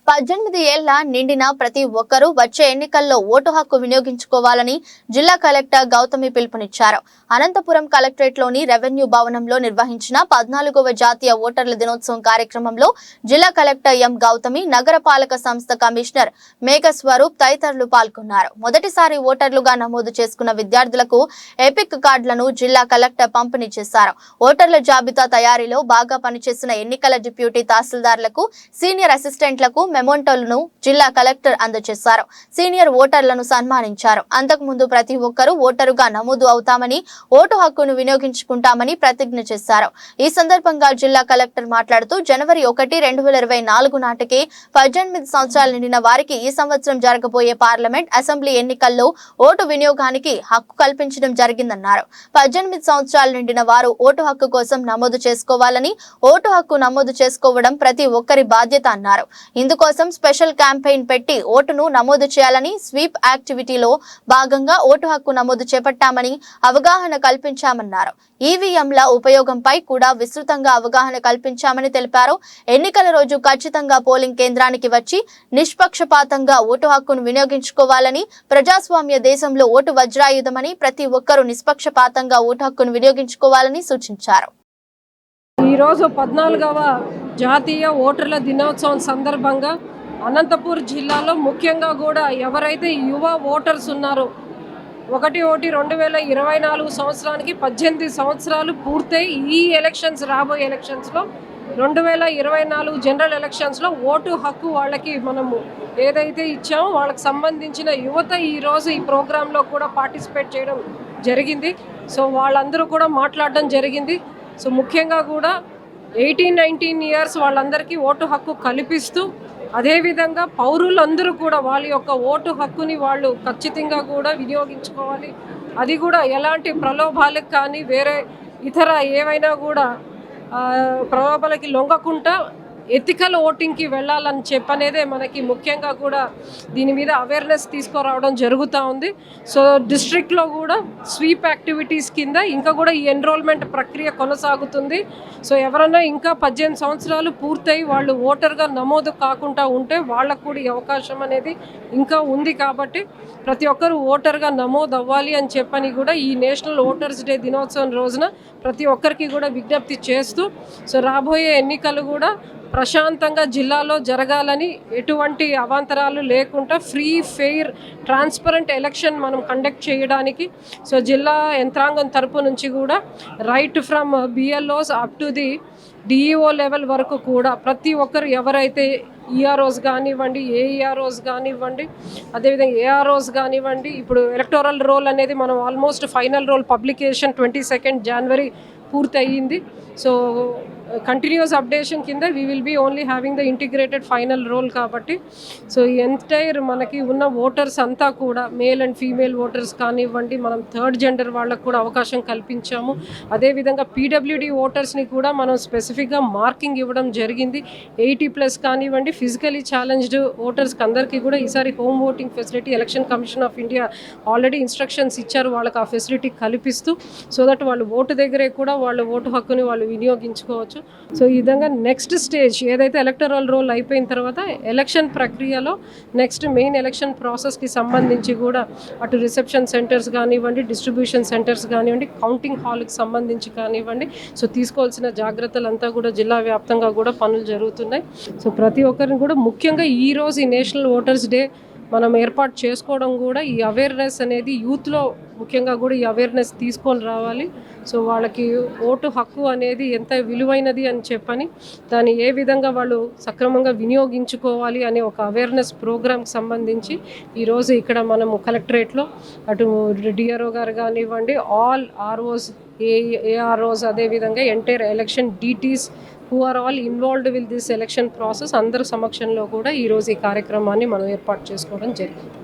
18 ఏళ్ల నిండిన ప్రతి ఒక్కరూ వచ్చే ఎన్నికల్లో ఓటు హక్కు వినియోగించుకోవాలని జిల్లా కలెక్టర్ గౌతమి పిలుపునిచ్చారు. అనంతపురం కలెక్టరేట్లోని రెవెన్యూ భవనంలో నిర్వహించిన 14వ జాతీయ ఓటర్ల దినోత్సవం కార్యక్రమంలో జిల్లా కలెక్టర్ ఎం గౌతమి, నగరపాలక సంస్థ కమిషనర్ మేఘస్వరూప్ తదితరులు పాల్గొన్నారు. మొదటిసారి ఓటర్లుగా నమోదు చేసుకున్న విద్యార్థులకు ఎపిక్ కార్డులను జిల్లా కలెక్టర్ పంపిణీ చేశారు. ఓటర్ల జాబితా తయారీలో బాగా పనిచేసిన ఎన్నికల డిప్యూటీ తహసీల్దార్లకు, సీనియర్ అసిస్టెంట్లకు మెమోంటోలను జిల్లా కలెక్టర్ అందజేశారు. సీనియర్ ఓటర్లను సన్మానించారు. అంతకుముందు ప్రతి ఒక్కరూ ఓటరుగా నమోదు అవుతామని, ఓటు హక్కును వినియోగించుకుంటామని ప్రతిజ్ఞ చేశారు. ఈ సందర్భంగా జిల్లా కలెక్టర్ మాట్లాడుతూ జనవరి 1, 2024 నాటికి 18 సంవత్సరాలు నిండిన వారికి ఈ సంవత్సరం జరగబోయే పార్లమెంట్, అసెంబ్లీ ఎన్నికల్లో ఓటు వినియోగానికి హక్కు కల్పించడం జరిగిందన్నారు. 18 సంవత్సరాలు నిండిన వారు ఓటు హక్కు కోసం నమోదు చేసుకోవాలని, ఓటు హక్కు నమోదు చేసుకోవడం ప్రతి ఒక్కరి బాధ్యత అన్నారు. ఇందుకోసం స్పెషల్ క్యాంపెయిన్ పెట్టి ఓటును నమోదు చేయాలని, స్వీప్ యాక్టివిటీలో భాగంగా ఓటు హక్కు నమోదు చేపట్టామని అవగాహన కల్పించామన్నారు. ఈవీఎంల ఉపయోగంపై కూడా విస్తృతంగా అవగాహన కల్పించామని తెలిపారు. ఎన్నికల రోజు ఖచ్చితంగా పోలింగ్ కేంద్రానికి వచ్చి నిష్పక్షపాతంగా ఓటు హక్కును వినియోగించుకోవాలని, ప్రజాస్వామ్య దేశంలో ఓటు వజ్రాయుధమని, ప్రతి ఒక్కరూ నిష్పక్షపాతంగా ఓటు హక్కును వినియోగించుకోవాలని సూచించారు. ఈరోజు 14వ జాతీయ ఓటర్ల దినోత్సవం సందర్భంగా అనంతపూర్ జిల్లాలో ముఖ్యంగా కూడా ఎవరైతే యువ ఓటర్స్ ఉన్నారో 1/1/2024 సంవత్సరానికి 18 సంవత్సరాలు పూర్తయి ఈ ఎలక్షన్స్, రాబోయే ఎలక్షన్స్లో 2024 జనరల్ ఎలక్షన్స్లో ఓటు హక్కు వాళ్ళకి మనము ఏదైతే ఇచ్చామో వాళ్ళకి సంబంధించిన యువత ఈరోజు ఈ ప్రోగ్రాంలో కూడా పార్టిసిపేట్ చేయడం జరిగింది. సో వాళ్ళందరూ కూడా మాట్లాడడం జరిగింది. సో ముఖ్యంగా కూడా 18-19 ఇయర్స్ వాళ్ళందరికీ ఓటు హక్కు కల్పిస్తూ, అదేవిధంగా పౌరులందరూ కూడా వాళ్ళ యొక్క ఓటు హక్కుని వాళ్ళు ఖచ్చితంగా కూడా వినియోగించుకోవాలి. అది కూడా ఎలాంటి ప్రలోభాలకు కానీ వేరే ఇతర ఏవైనా కూడా ప్రలోభాలకి లొంగకుండా ఎథికల్ ఓటింగ్కి వెళ్ళాలని చెప్పనేదే మనకి ముఖ్యంగా కూడా దీని మీద అవేర్నెస్ తీసుకురావడం జరుగుతూ ఉంది. సో డిస్ట్రిక్ట్లో కూడా స్వీప్ యాక్టివిటీస్ కింద ఇంకా కూడా ఈ ఎన్రోల్మెంట్ ప్రక్రియ కొనసాగుతుంది. సో ఎవరైనా ఇంకా 18 సంవత్సరాలు పూర్తయి వాళ్ళు ఓటర్గా నమోదు కాకుండా ఉంటే వాళ్ళకు కూడా ఈ అవకాశం అనేది ఇంకా ఉంది. కాబట్టి ప్రతి ఒక్కరు ఓటర్గా నమోదు అవ్వాలి అని చెప్పని కూడా ఈ నేషనల్ ఓటర్స్ డే దినోత్సవం రోజున ప్రతి ఒక్కరికి కూడా విజ్ఞప్తి చేస్తూ, సో రాబోయే ఎన్నికలు కూడా ప్రశాంతంగా జిల్లాలో జరగాలని, ఎటువంటి అవాంతరాలు లేకుండా ఫ్రీ, ఫెయిర్, ట్రాన్స్పరెంట్ ఎలక్షన్ మనం కండక్ట్ చేయడానికి సో జిల్లా యంత్రాంగం తరపు నుంచి కూడా right from BLOs up to the DEO level వరకు కూడా ప్రతి ఒక్కరు ఎవరైతే ఈఆర్ఓస్ కానివ్వండి, ఏఈఆర్ఓస్ కానివ్వండి, అదేవిధంగా ఏఆర్ఓస్ కానివ్వండి, ఇప్పుడు ఎలక్టోరల్ రోల్ అనేది మనం ఆల్మోస్ట్ ఫైనల్ రోల్ పబ్లికేషన్ 22 జనవరి పూర్తయింది. సో కంటిన్యూస్ అప్డేషన్ కింద we will be only having the integrated final roll. కాబట్టి సో ఎంటైర్ మనకి ఉన్న ఓటర్స్ అంతా కూడా మేల్ అండ్ ఫీమేల్ ఓటర్స్ కానివ్వండి, మనం థర్డ్ జెండర్ వాళ్ళకు కూడా అవకాశం కల్పించాము. అదేవిధంగా పీడబ్ల్యూడి ఓటర్స్ని కూడా మనం స్పెసిఫిక్గా మార్కింగ్ ఇవ్వడం జరిగింది. 80+ కానివ్వండి, ఫిజికలీ ఛాలెంజ్డ్ ఓటర్స్కి అందరికీ కూడా ఈసారి home voting facility election commission of India already instructions ఇచ్చారు వాళ్ళకి ఆ ఫెసిలిటీ కల్పిస్తూ, సో దట్ వాళ్ళు ఓటు దగ్గరే కూడా వాళ్ళ ఓటు హక్కుని వాళ్ళు వినియోగించుకోవచ్చు. సో ఈ విధంగా నెక్స్ట్ స్టేజ్ ఏదైతే ఎలక్టరల్ రోల్ అయిపోయిన తర్వాత ఎలక్షన్ ప్రక్రియలో నెక్స్ట్ మెయిన్ ఎలక్షన్ ప్రాసెస్కి సంబంధించి కూడా అటు రిసెప్షన్ సెంటర్స్ కానివ్వండి, డిస్ట్రిబ్యూషన్ సెంటర్స్ కానివ్వండి, కౌంటింగ్ హాల్కి సంబంధించి కానివ్వండి, సో తీసుకోవాల్సిన జాగ్రత్తలంతా కూడా జిల్లా వ్యాప్తంగా కూడా పనులు జరుగుతున్నాయి. సో ప్రతి ఒక్కరిని కూడా ముఖ్యంగా ఈరోజు ఈ నేషనల్ ఓటర్స్ డే మనం ఏర్పాటు చేసుకోవడం కూడా ఈ అవేర్నెస్ అనేది యూత్లో ముఖ్యంగా కూడా ఈ అవేర్నెస్ తీసుకొని రావాలి. సో వాళ్ళకి ఓటు హక్కు అనేది ఎంత విలువైనది అని చెప్పని, దాన్ని ఏ విధంగా వాళ్ళు సక్రమంగా వినియోగించుకోవాలి అనే ఒక అవేర్నెస్ ప్రోగ్రామ్కి సంబంధించి ఈరోజు ఇక్కడ మనము కలెక్టరేట్లో అటు డిఆర్ఓ గారు కానివ్వండి, ఆల్ ఆర్ఓస్, ఏఆర్ఓస్, అదేవిధంగా entire election deities who are all involved with this election process అందరి సమక్షంలో కూడా ఈరోజు ఈ కార్యక్రమాన్ని మనం ఏర్పాటు చేసుకోవడం జరిగింది.